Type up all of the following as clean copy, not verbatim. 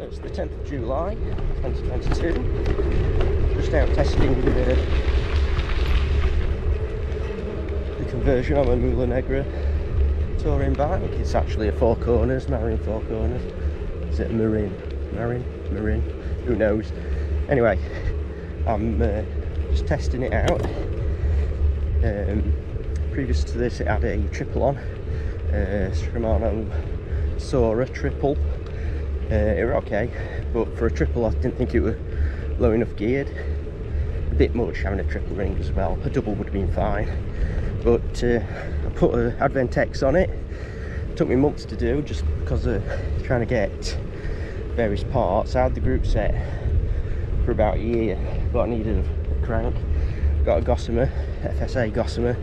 So it's the 10th of July 2022, just out testing the conversion on a Mula Negra touring bike. It's actually a Four Corners, Marin Four Corners. Is it Marin? Who knows? Anyway, I'm just testing it out. Previous to this it had a triple on, Shimano Sora triple. It were okay, but for a triple I didn't think it were low enough geared. A bit much having a triple ring as well. A double would have been fine, but I put an Advent X on it. It took me months to do just because of trying to get various parts. I had the group set for about a year, but I needed a crank. Got a gossamer, FSA gossamer.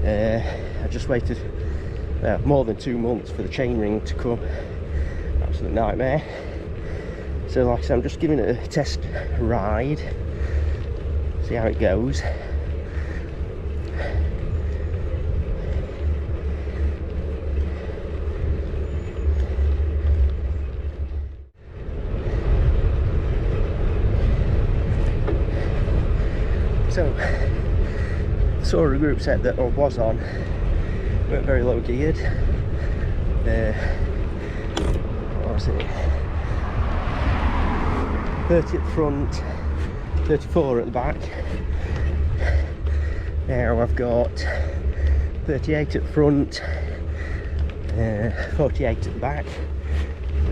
I just waited more than 2 months for the chainring to come. Absolute nightmare. So like I said, I'm just giving it a test ride, see how it goes. So, Sora group set that I was on weren't very low geared. What was it? 30 at the front, 34 at the back. Now I've got 38 at the front, 48 at the back.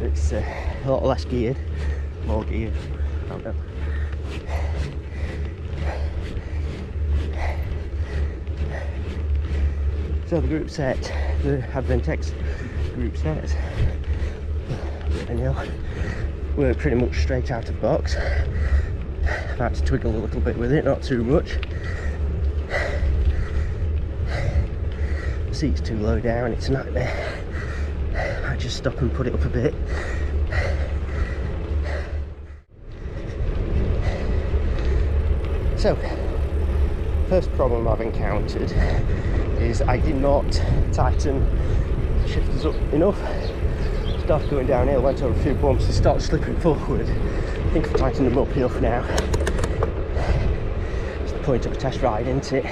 It's a lot less geared, more geared. I don't know. So the group set, the Advent X group set, work pretty much straight out of the box. I've had to twiggle a little bit with it, not too much. The seat's too low down, it's a nightmare. I just stop and put it up a bit. So, first problem I've encountered is I did not tighten the shifters up enough. Started going downhill, went over a few bumps and started slipping forward. I think I've tightened them up enough now. It's the point of a test ride, isn't it?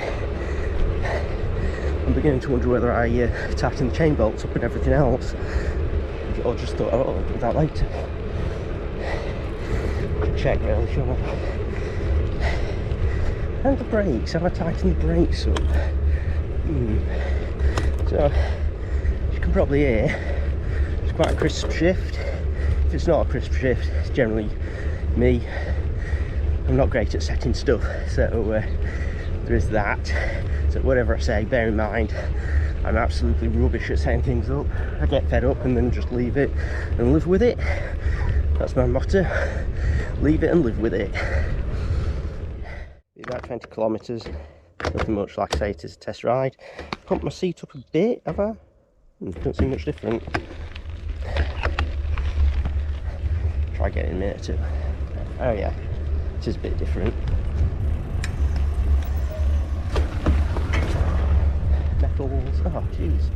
I'm beginning to wonder whether I tighten the chain bolts up and everything else, or just thought, oh, I'll do that later. Check really, sure. And the brakes, have I tightened the brakes up? So, as you can probably hear, it's quite a crisp shift. If it's not a crisp shift, it's generally me. I'm not great at setting stuff, so there is that. So whatever I say, bear in mind, I'm absolutely rubbish at setting things up. I get fed up and then just leave it and live with it. That's my motto. Leave it and live with it. About 20 kilometres. Nothing much, like I say, it is a test ride. Pumped my seat up a bit, have I? Don't seem much different. Try getting in a minute or two. Oh yeah, it is a bit different. Metals, oh jeez.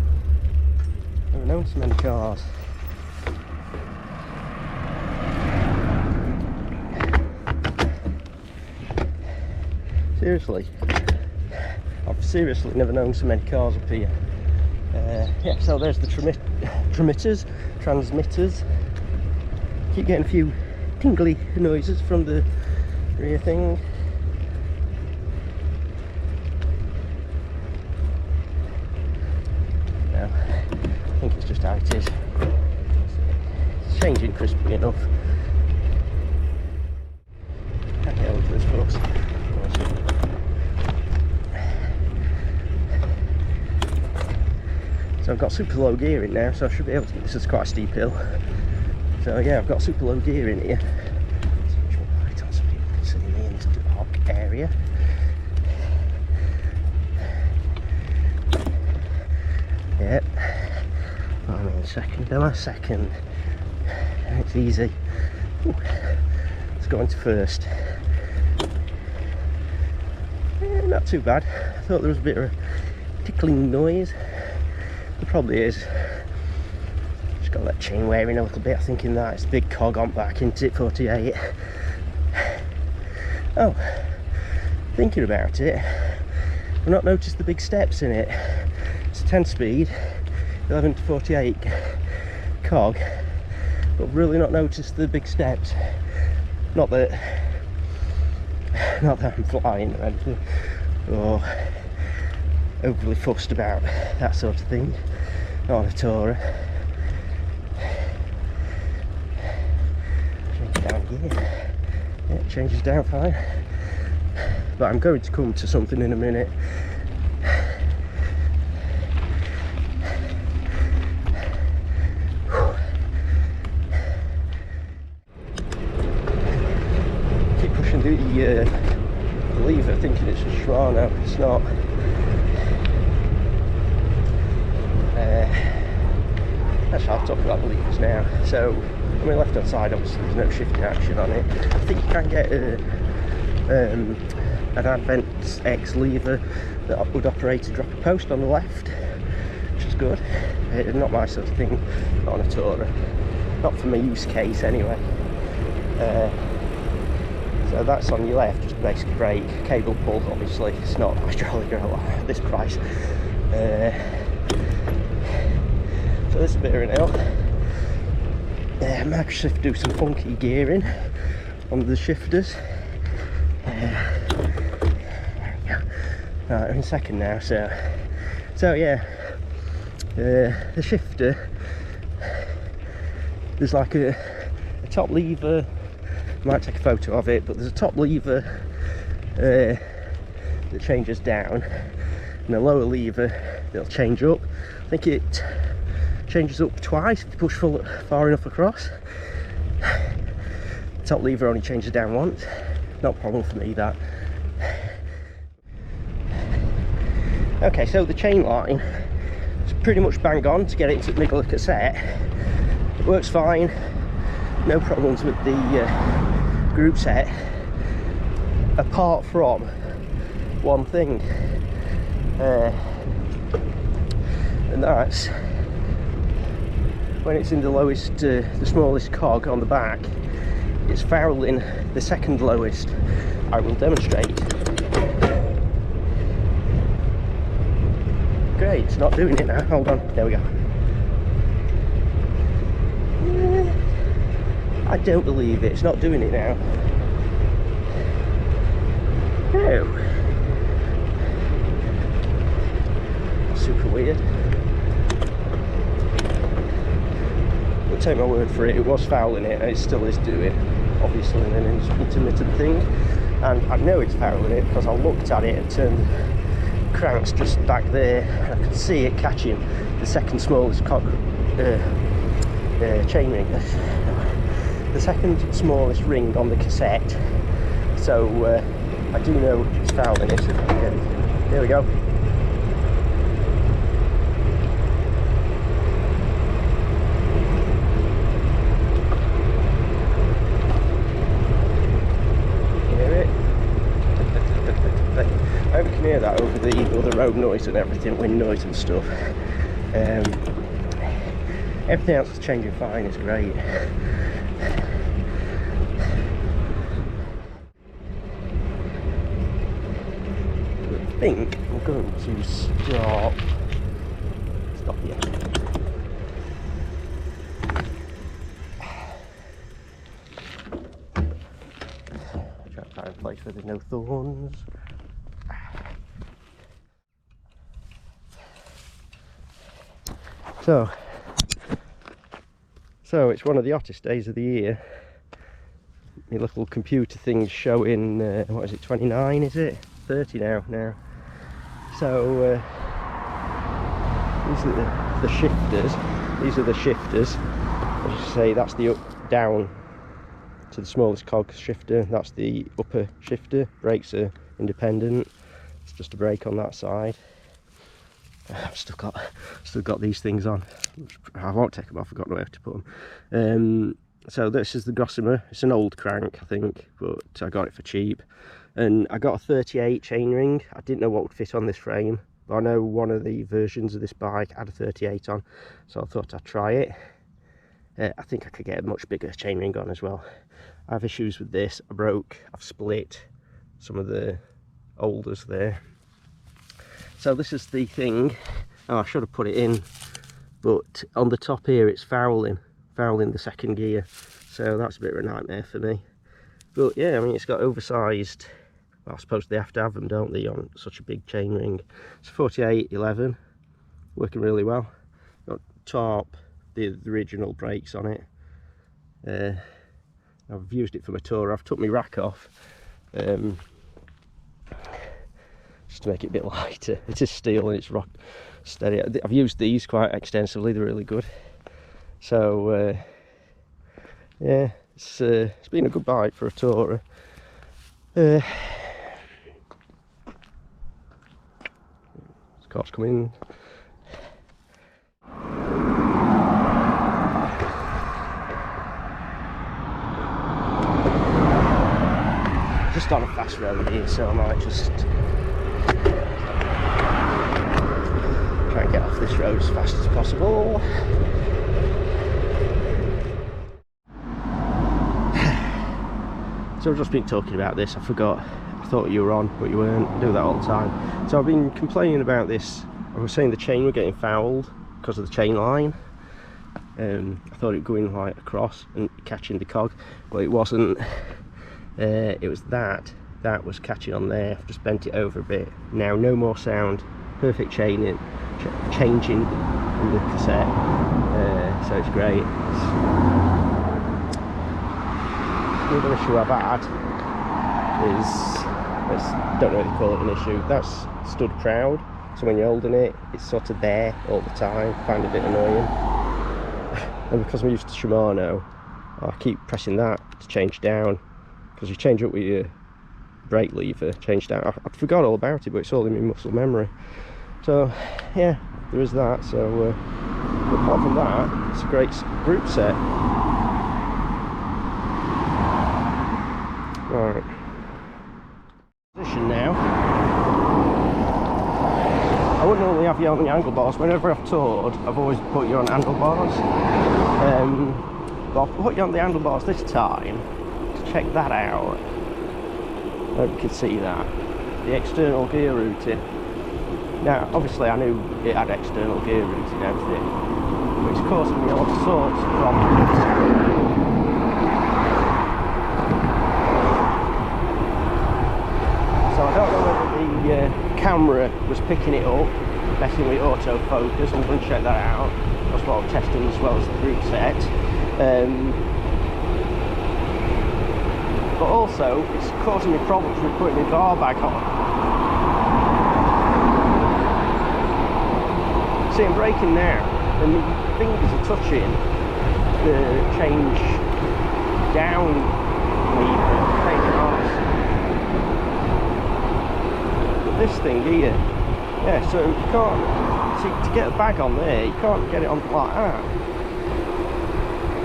Never known so many cars. Seriously. I've seriously never known so many cars up here. Yeah, so there's the transmitters. Keep getting a few tingly noises from the rear thing. No, I think it's just how it is. It's changing crisply enough. Can't get over this folks. So I've got super low gear in now, so I should be able to. This is quite a steep hill. So yeah, I've got super low gear in here. So light on so people can see me in this dark area. Yep. I'm in second, am I? Second. It's easy. Ooh. Let's go into first. Yeah, not too bad. I thought there was a bit of a tickling noise. There probably is. Just got that chain wearing a little bit. I'm thinking that it's a big cog on back into it, 48. Oh, thinking about it, I've not noticed the big steps in it. It's a 10 speed, 11 to 48 cog, but I've really not noticed the big steps. Not that I'm flying or anything, or overly fussed about that sort of thing on a Sora. Change down here. Yeah, it changes down fine. But I'm going to come to something in a minute. Keep pushing the lever thinking it's a Shimano, it's not. Actually, I'll talk about the levers now. So on the left hand side, obviously there's no shifting action on it. I think you can get an Advent X lever that would operate a drop post on the left, which is good. It's not my sort of thing on a Sora, not for my use case anyway. So that's on your left, just basic brake, cable pull. Obviously it's not hydraulic at this price. So this is a bit of an L. MicroShift do some funky gearing on the shifters. Right, we're in second now, so yeah, the shifter, there's like a top lever. I might take a photo of it, but there's a top lever that changes down, and a lower lever that'll change up. I think it changes up twice if you push far enough across. The top lever only changes down once. Not a problem for me, that. Okay, so the chain line is pretty much bang on to get it into the middle of the cassette. It works fine, no problems with the group set, apart from one thing, and that's when it's in the lowest, the smallest cog on the back, it's fouling the second lowest. I will demonstrate. Great, it's not doing it now. Hold on, there we go. I don't believe it, it's not doing it now. No. Super weird. I'll take my word for it, it was fouling it and it still is doing, obviously, an intermittent thing. And I know it's fouling it because I looked at it and turned the cranks just back there, and I could see it catching the second smallest chain ring, the second smallest ring on the cassette. So I do know it's fouling it. There we go. I hope you can hear that over the other road noise and everything, wind noise and stuff. Everything else is changing fine, it's great. I think I'm going to stop here. Try to find a place where there's no thorns. So it's one of the hottest days of the year. My little computer thing's showing, what is it, 29 is it? 30 now. So these are the shifters. These are the shifters. As you say, that's the up, down to the smallest cog shifter. That's the upper shifter. Brakes are independent. It's just a brake on that side. I've still got these things on. I won't take them off, I've got nowhere to put them. So this is the Gossamer. It's an old crank, I think, but I got it for cheap. And I got a 38 chainring. I didn't know what would fit on this frame, but I know one of the versions of this bike had a 38 on, so I thought I'd try it. I think I could get a much bigger chainring on as well. I have issues with this. I've split some of the holders there. So this is the thing. Oh, I should have put it in, but on the top here it's fouling the second gear, so that's a bit of a nightmare for me. But yeah, I mean, it's got oversized, well, I suppose they have to have them, don't they, on such a big chainring. It's 4811, working really well. Got top, the original brakes on it. I've used it for my tour. I've took my rack off just to make it a bit lighter. It is steel and it's rock steady. I've used these quite extensively, they're really good. So yeah, it's been a good bike for a tourer. This car's coming. Just on a fast road here, so I might just try and get off this road as fast as possible. So I've just been talking about this, I forgot. I thought you were on, but you weren't. I do that all the time. So I've been complaining about this. I was saying the chain were getting fouled because of the chain line. I thought it going right across and catching the cog, but it wasn't. It was that was catching on there. I've just bent it over a bit. Now no more sound, perfect chaining, changing in the cassette. So it's great. The other issue I've had is, I don't know if you call it an issue, that's stud proud, so when you're holding it, it's sort of there all the time. I find it a bit annoying. And because I'm used to Shimano, I keep pressing that to change down, because you change up with your brake lever, change down. I forgot all about it, but it's all in my muscle memory. So yeah, there is that. So apart from that, it's a great group set. Right, position now. I wouldn't normally have you on the handlebars. Whenever I've toured, I've always put you on handlebars. But I'll put you on the handlebars this time to check that out. I hope you can see that. The external gear routing. Now, obviously I knew it had external gear routing and everything, but it's causing me all sorts of problems. So I don't know whether the camera was picking it up, messing with autofocus. I'm going to check that out. That's what I'm testing as well as the group set. But also, it's causing me problems with putting my bar back on. See, I'm braking now, and my fingers are touching the change down lever, taking off. This thing here, yeah, so you can't see, to get a bag on there, you can't get it on like that.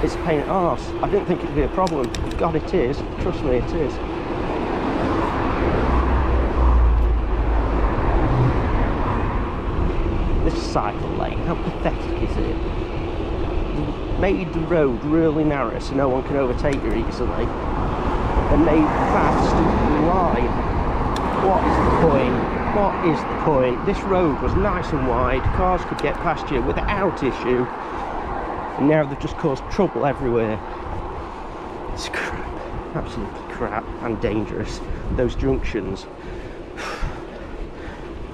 It's a pain in the arse. I didn't think it'd be a problem. God, it is. Trust me, it is. This cycle lane, how pathetic is it? You made the road really narrow so no one can overtake you easily, and made the path stupidly wide. What is the point? What is the point? This road was nice and wide, cars could get past you without issue, and now they've just caused trouble everywhere. It's crap, absolutely crap, and dangerous. Those junctions.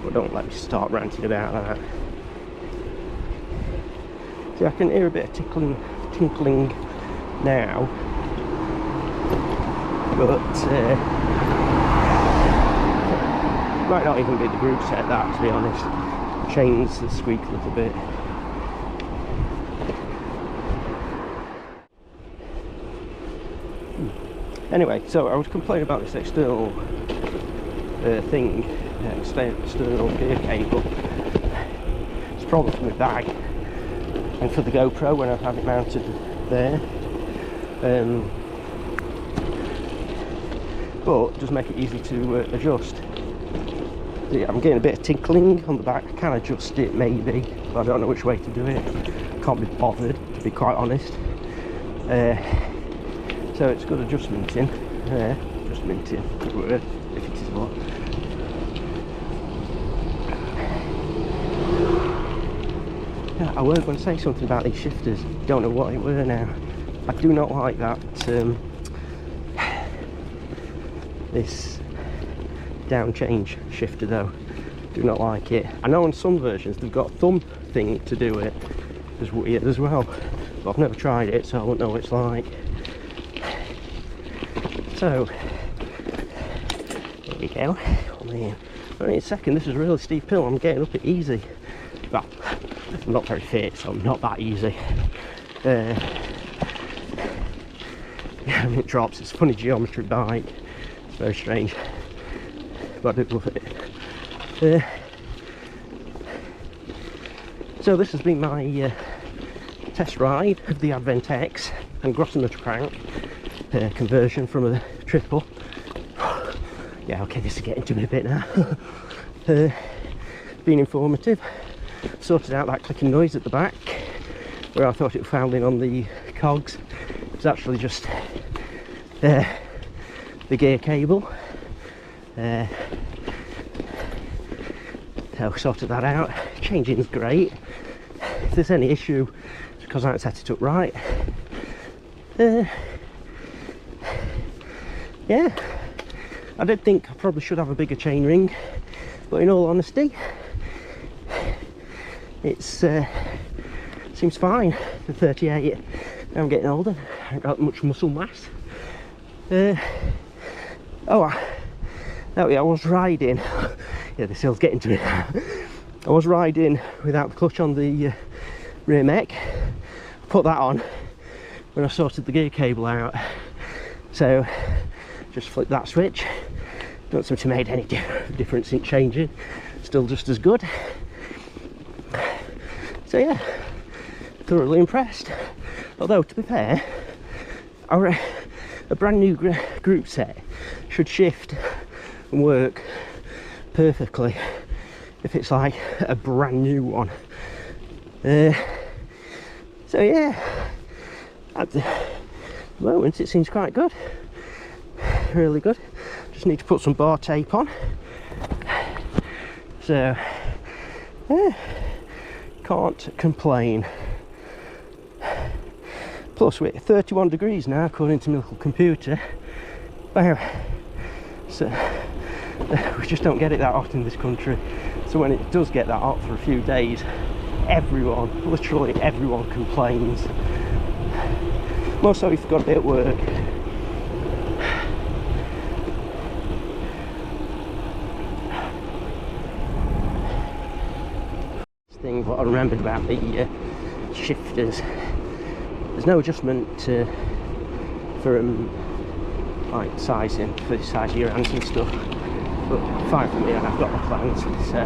But don't let me start ranting about that. See, I can hear a bit of tinkling now, but might not even be the group set, that, to be honest. The chains that squeak a little bit. Anyway, so I was complaining about this external thing, external gear cable. It's a problem for my bag and for the GoPro when I have it mounted there. But it does make it easy to adjust. I'm getting a bit of tinkling on the back. I can adjust it maybe, but I don't know which way to do it. Can't be bothered, to be quite honest. So it's got adjustmenting, adjustmenting, good word, if it is one. Yeah, I was going to say something about these shifters, don't know what it were now. I do not like that, this down change shifter though, do not like it. I know on some versions they've got a thumb thing to do it, it's weird as well, but I've never tried it so I won't know what it's like. So, there we go. Oh man, only a second, this is a really steep hill, I'm getting up it easy. Well, I'm not very fit, so I'm not that easy. Yeah, I mean, it drops, it's a funny geometry bike, it's very strange, but I do love it. So this has been my test ride of the Advent X and Grosvenor crank conversion from a triple. Yeah, okay, this is getting to me a bit now. Been informative. Sorted out that clicking noise at the back where I thought it was fouling on the cogs. It's actually just the gear cable. So sorted that out. Changing's great. If there's any issue, it's because I haven't set it up right. Yeah, I did think I probably should have a bigger chain ring, but in all honesty, it's seems fine for 38. Now I'm getting older, I haven't got much muscle mass. I was riding, yeah, this hill's getting to me. I was riding without the clutch on the rear mech. Put that on when I sorted the gear cable out, so just flip that switch. Don't seem to have made any difference in changing, still just as good. So yeah, thoroughly impressed. Although to be fair, a brand new group set should shift and work perfectly if it's like a brand new one. So yeah, at the moment it seems quite good, really good. Just need to put some bar tape on. So can't complain. Plus we're at 31 degrees now according to my little computer. Wow. So we just don't get it that often in this country. So when it does get that hot for a few days, everyone, literally everyone complains. More so if you've got to be at work. Thing what I remembered about the shifters, there's no adjustment for like sizing for the size of your hands and stuff, but fine for me, I've got my plans, so